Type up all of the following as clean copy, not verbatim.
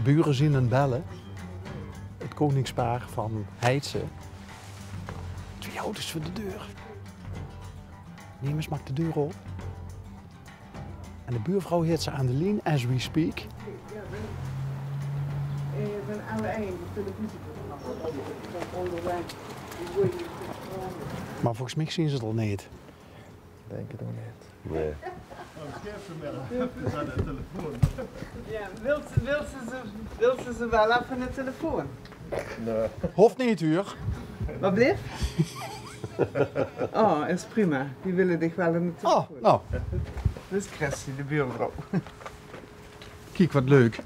buren zien een bellen. Het koningspaar van Heidse. 2 auto's voor de deur. Neemers maakt de deur op. En de buurvrouw heeft ze aan de lijn as we speak. Ik ben aan de eind de televisie onderweg. Maar volgens mij zien ze het al niet. Denk het ook niet. Nee. Ja, wil ze ze wel even de telefoon? Nee. Hoeft niet, uur. Wat blijft? Oh, is prima. Die willen dich wel in de telefoon. Oh, nou, Dus Christy, de buurvrouw. kijk wat leuk.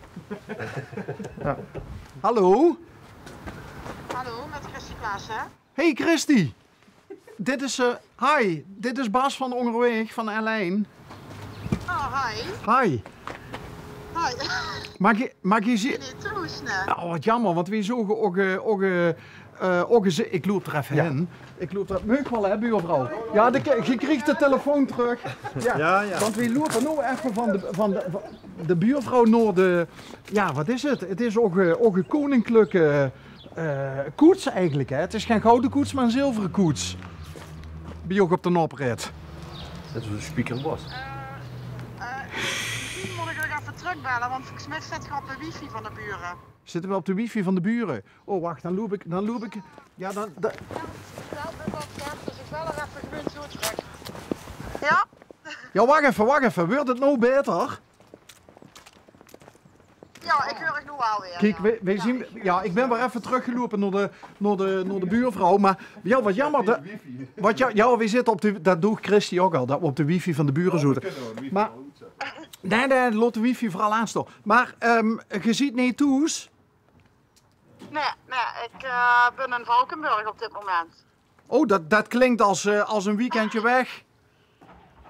Hallo? Hallo, met Christy Klaas, hè? Hey Christy. Dit is, hi, dit is Bas van Ongerweg van L1. Oh, hi. Hi. Hi. Mag je zien? Nee, trouwens, nee. Oh, wat jammer, want we zogen ook ik loop er even heen. Ik loop er, mag wel hè, buurvrouw? Ja, je krijgt de telefoon terug. Ja. Want we lopen nu even van de buurvrouw naar de, ja, wat is het? Het is ook een koninklijke koets eigenlijk, hè? Het is geen gouden koets, maar een zilveren koets. Ben je ook op de oprit? Dat is een spiekerbos. Misschien moet ik nog even terugbellen, want volgens mij zit je op de wifi van de buren. Zitten we op de wifi van de buren? Oh, wacht, dan loop ik. Ja, dan. Ja, met dat gaat, dus ik bel er even gewoon zo terug. Ja? Ja, wacht even. Wordt het nou beter? Ja, ik hoor het nu alweer. Kijk, wij zien. Ja, ik ben weer even teruggelopen naar de buurvrouw. Maar ja, wat jammer. Ja, we zitten op de. Dat doet Christy ook al, dat we op de wifi van de buren zitten. Maar. Nee, laat de wifi vooral aanstaan. Maar je ziet niet toes. Nee, ik ben in Valkenburg op dit moment. Oh, dat klinkt als een weekendje weg.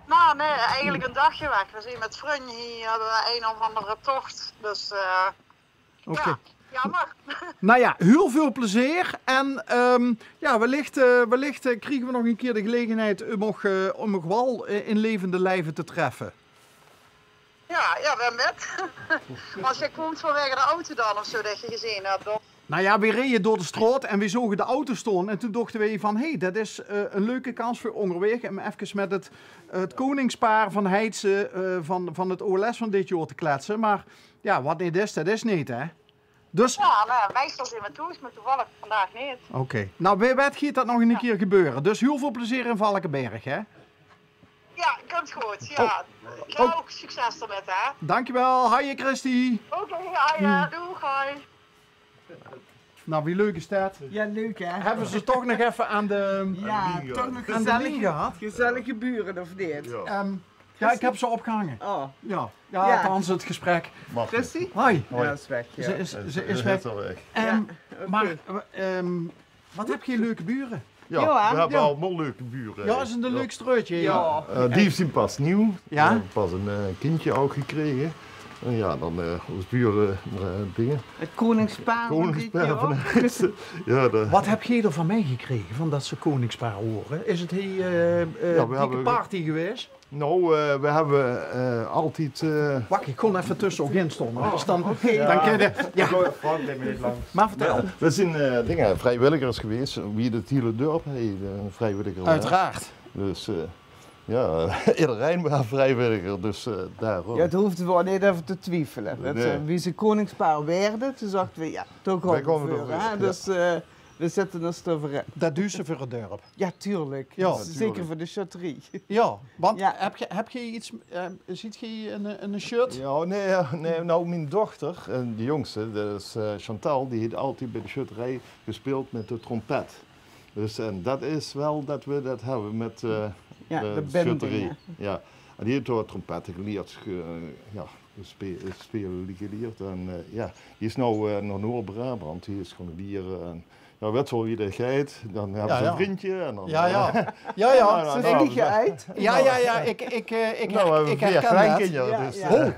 Nou, nee, eigenlijk een dagje weg. We zijn met vrienden hier, hebben we een of andere tocht. Dus, Oké. ja, jammer. Nou ja, heel veel plezier. En ja, wellicht krijgen we nog een keer de gelegenheid om nog wel in levende lijven te treffen. Ja, ben met. Als je komt vanwege de auto dan of zo dat je gezien hebt, toch? Nou ja, we reden door de straat en we zogen de auto staan. En toen dachten we van, hé, dat is een leuke kans voor Ongerweg. En even met het koningspaar van Heidse van het OLS van dit jaar te kletsen. Maar ja, wat niet is, dat is niet, hè. Dus... Ja, nou, meestal zijn we toe, maar toevallig vandaag niet. Oké. Nou, bij wet gaat dat nog een keer gebeuren. Dus heel veel plezier in Valkenberg, hè. Ja, komt goed. Ja. Ik ga ook succes ermee, hè. Dankjewel. Hoi, Christy. Oké, ja, doeg, hoi. Nou, wie leuk is dat. Ja, leuk hè? Hebben ze toch nog even aan de... Ja, toch nog aan de lijn gehad? gezellige buren of niet? Ja, ik heb ze opgehangen. Oh, Ja, Ja. althans het gesprek. Christy? Hoi. Ja, dat is weg. Ja. Ze is weg. Ja, oké. Maar, wat heb je leuke buren? Ja, Ja, we hebben ja. allemaal leuke buren. Ja, is een leuk streutje. Ja. Die heeft hij pas nieuw. Ja? We hebben pas een kindje ook gekregen. En ja, dan als buren dingen. Het koningspaar. Koningspaar van Heidse. Ja, Wat heb je er van mij gekregen, van dat ze koningspaar horen? Is het hier dikke hebben- party geweest? Nou, we hebben altijd... Wacht, ik kon even tussen ook in stonden. Dus dan, oké. dan kun je... Ja, Frank neemt me niet lang. maar vertel. We zijn vrijwilligers geweest. Wie het hele dorp heeft vrijwilliger. Uiteraard. Dus ja, iedereen was vrijwilliger. Dus daarom. Ja, het hoefde wel niet even te twijfelen. Dat, Nee. wie ze koningspaar werden, toen dachten we, ja, toch Wij ook komen voor. er Hè? weer, Dus we zetten ons erover in. Dat duurt ze voor het dorp. Ja, tuurlijk. Ja, Dus zeker voor de chaterie. Ja, want Ja. heb je iets, ziet je een shirt? Ja, nee, nou mijn dochter, de jongste, dat is Chantal, die heeft altijd bij de schutterij gespeeld met de trompet. Dus en dat is wel dat we dat hebben met Ja, de schutterie. bendingen. Ja, en die heeft door trompet geleerd, spelen geleerd. En ja, die is nou naar Noord-Brabant, die is gewoon leren. En, ja, werd wel weer de geit, dan hebben ze ja. een vriendje. En dan, Ja. Ze stik je uit. Ja, ik nou, we hebben ik 4 herken dat. kleinkinderen, Ja, dus... ja.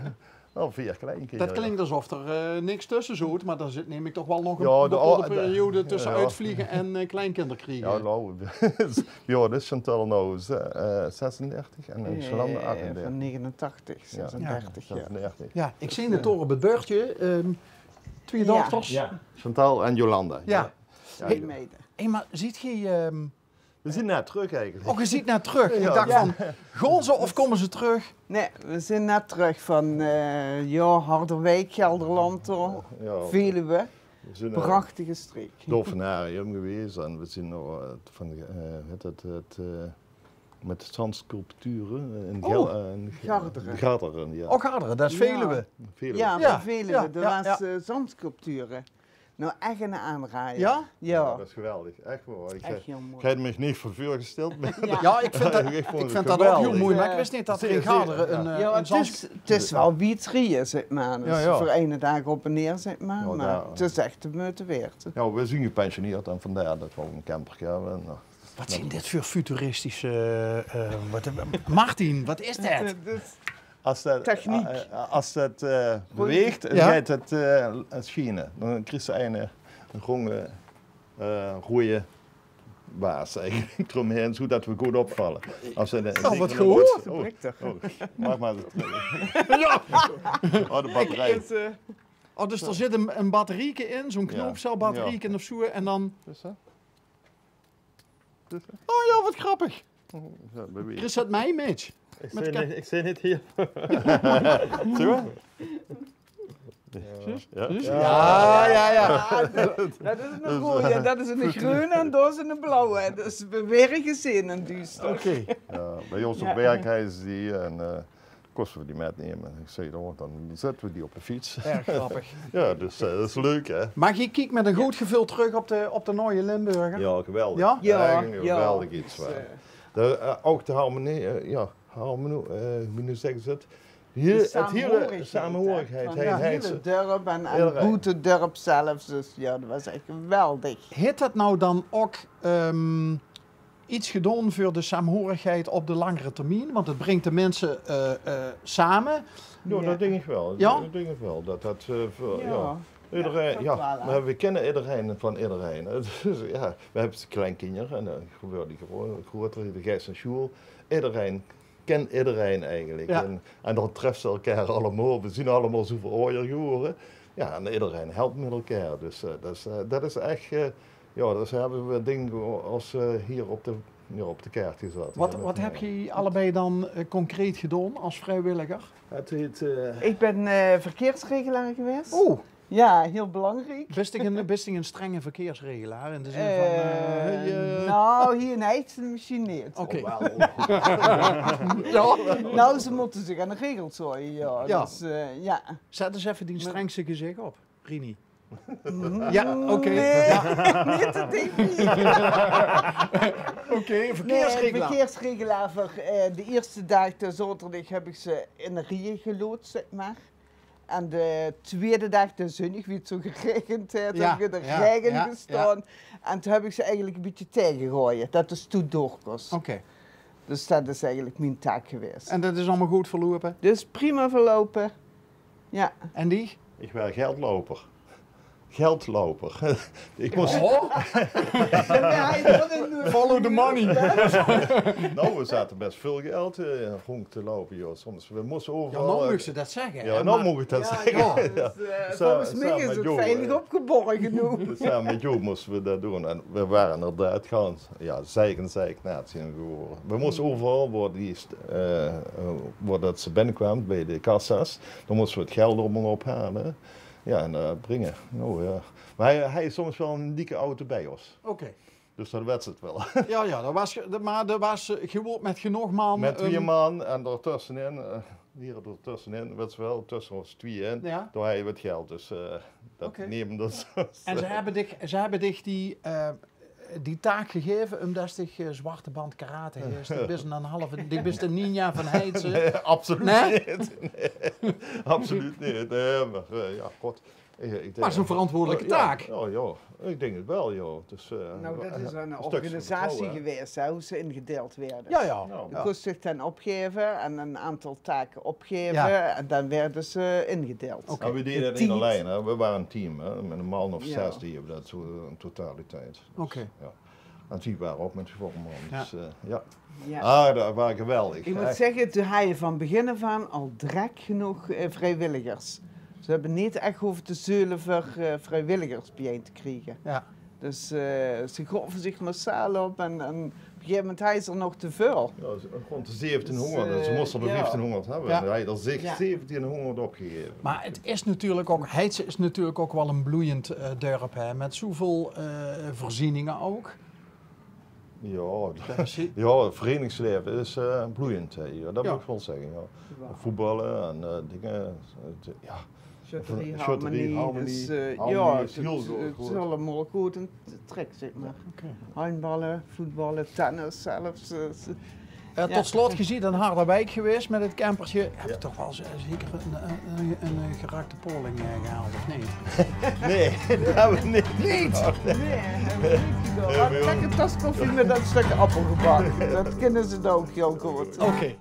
Oh, 4 kleinkinderen. Dat klinkt alsof er niks tussen zit, maar dan neem ik toch wel nog Ja, een bepaalde de- periode tussen ja. uitvliegen en kleinkinderen krijgen. Ja, nou, ja, dat is Chantal nou 36 en Shalanda Van 38. 89, 36 jaar. 36. Ja, ik zie het door op het beurtje. 2 dochters? Ja. Chantal en Jolanda. Ja. Twee meiden. Hé, maar ziet je... We zien net terug eigenlijk. Oh, je ziet naar terug. Ik Ja. dacht van, gaan ze of komen ze terug? Nee, we zijn net terug van Harderwijk, Gelderland, Ja. Veluwe. We zijn Prachtige streek. Dolfinarium geweest en we zien nog met zandsculpturen in Garderen. Garderen, ja. Oh, Garderen, dat is Veluwe. Veluwe. Ja, Ja, bij Veluwe. ja, Er ja, was zandsculpturen. Nou, echt een aanraaier. Ja? Ja. Dat is geweldig, echt wel. Echt heel mooi. Ik heb me niet voor vuur gesteld. Ja, ik vind dat, Ik vond het dat ook geweldig. heel mooi, maar ik wist niet dat er in Garderen Ja, een zands... het is wel wietrieën, zeg maar. Dus Ja, ja. voor 1 dag op en neer, zeg maar. Ja, Maar daar- het is echt de moeite waard. Ja, we zijn gepensioneerd en vandaar dat we ook een camper hebben. Nou, Wat zijn dit voor futuristische... Martin, wat is dat? als dat, Techniek. als dat beweegt, dan Ja. gaat het schijnen. Dan krijg je een ronde, rode baas eigenlijk eromheen, zodat we goed opvallen. Als Oh, wat goed. Mag maar eens terug. Ja! Oh, de batterij. Oh, dus er zit een batterieke in, zo'n knoopcelbatterieke of zo, en dan... Is dat? Is dat? Oh ja, wat grappig. Ja, beweegt. Er is het mij, Mitch. Ik zie niet hier. Zo? Ja. Ja. Dat is een rode, dat is een groene en dat is een blauwe. Dus we weer gezien een duister. Oké. Ja, bij ons op werk hebben ze die en kosten we die metnemen. Ik zeg dan zetten we die op de fiets. Erg grappig. Ja, dus dat is leuk hè. Maar je kijkt met een goed gevoel terug op de nieuwe Limburger. Ja, geweldig. Ja? Ja, Echt een ja. geweldig iets. Ook de harmonie, hoe zeggen ze het? Hier, het hele samenhorigheid. Van het hele dorp en Iedereen. goed het dorp zelfs. Dus ja, dat was echt geweldig. Heeft dat nou dan ook iets gedaan voor de saamhorigheid op de langere termijn? Want het brengt de mensen samen. Ja, dat denk ik wel. Ja? Dat denk ik wel. Dat voor, Ja. Iedereen, dat ja, wel, hè. maar we kennen iedereen van iedereen. Dus, ja, we hebben kleinkinderen en dan gebeurt die gewoon groter, de Gijs en Sjoel. Iedereen kent iedereen eigenlijk. Ja. En dan treffen ze elkaar allemaal. We zien allemaal zoveel ooier geworden. Ja, en iedereen helpt met elkaar. Dus dat is echt, ja, dus hebben we dingen als hier op de kaart gezet. Wat heb je allebei dan concreet gedaan als vrijwilliger? Het heet, Ik ben verkeersregelaar geweest. Oeh, Ja, heel belangrijk. best een strenge verkeersregelaar in de zin van... Nou, hier in Heidsen misschien niet. Oké. Ja. Nou, ze moeten zich aan de regels houden, ja. Ja. Dus, ja. Zet eens even die strengste gezicht op, Rini. Ja, oké. Nee, Ja. niet te denken. Oké, Nee, verkeersregelaar. verkeersregelaar voor de eerste dag, de zaterdag, heb ik ze in de rieën geloodst, zeg maar. En de tweede dag, de zonnig, wie het zo geregend heeft, Ja, heb ik in de ja, regen ja, gestaan. En toen heb ik ze eigenlijk een beetje tegengegooid, dat is toen doorkost. Oké, Dus dat is eigenlijk mijn taak geweest. en dat is allemaal goed verlopen. Dus prima verlopen. Ja. En die? ik ben geldloper. Geldloper. Ik moest, Follow the money. nou, we zaten best veel geld rond te lopen, joh. Soms, we moesten Ja, overal... nou moet ze dat zeggen. Ja, hè, nou maar- moet ik dat Ja, zeggen. ja, Ja. dus, Zo- volgens mij samen is met het Jo, veilig opgeborgen nu. Samen met Jo moesten we dat doen. En we waren inderdaad gewoon, ja, zeiknatie geworden. We moesten overal, waar dat ze binnenkwamen bij de kassa's, dan moesten we het geld allemaal ophalen. Ja, en brengen. Nou, ja. Maar hij is soms wel een dikke auto bij ons. Oké. Dus dat werd het wel. Ja, dat was gewoon met genoeg man. Met 2 man en ertussenin, hier ertussenin, werd ze wel tussen ons 2 in. Ja. Door hij wat geld, dus dat Oké. nemen dat. En ze hebben dich die taak gegeven omdat je zwarte band karate is. Die bist een ninja van Heidse. Nee, absoluut Nee? niet. Nee, absoluut niet. Nee, maar ja, god. Ik denk, Maar zo'n verantwoordelijke taak. Ja, ik denk het wel, joh. Dus, Nou, dat is een stukje organisatie vertrouwen, hè. geweest, hè, hoe ze ingedeeld werden. Ja. Nou, Je kost zich dan opgeven en een aantal taken opgeven Ja. en dan werden ze ingedeeld. Oké. Nou, we deden De dat niet team. alleen, hè. We waren een team, hè. Met een man of Ja. 6 die hebben dat zo in totaliteit. Oké. Ja. En die waren ook met de voorman. Ja. Dus, ja. Ja. Ah, dat waren geweldig. Ik moet Echt. zeggen, toen had je van begin af aan al druk genoeg vrijwilligers. Ze hebben niet echt hoeven te zeulen voor vrijwilligers bijeen te krijgen. Ja. Dus ze gaven zich massaal op en op een gegeven moment hij is er nog te veel. Ja, rond de 1700, dus ze moesten er ja. 1500 hebben. Ja. En hij had er zich Ja. 1700 opgegeven. Maar het is natuurlijk ook, Heids is natuurlijk ook wel een bloeiend dorp, hè, met zoveel voorzieningen ook. Ja, Daar zie- ja, het verenigingsleven is bloeiend hier, dat Ja. moet ik wel zeggen. Ja. Voetballen en dingen, ja. Schutterie, Schutterie, harmonie. Dus, harmonie ja, is heel het goed. is allemaal goed en trek, zeg maar. Handballen, voetballen, tennis zelfs. Ja. Tot slot, je ziet in Harderwijk geweest met het campertje. Heb je toch wel zeker een geraakte poling gehaald, of niet? Nee, dat hebben we niet. Niet! Nee, hebben we niet gedaan. Maar lekker tas koffie met dat stukje appelgebak. Dat kennen ze ook heel goed. Oké.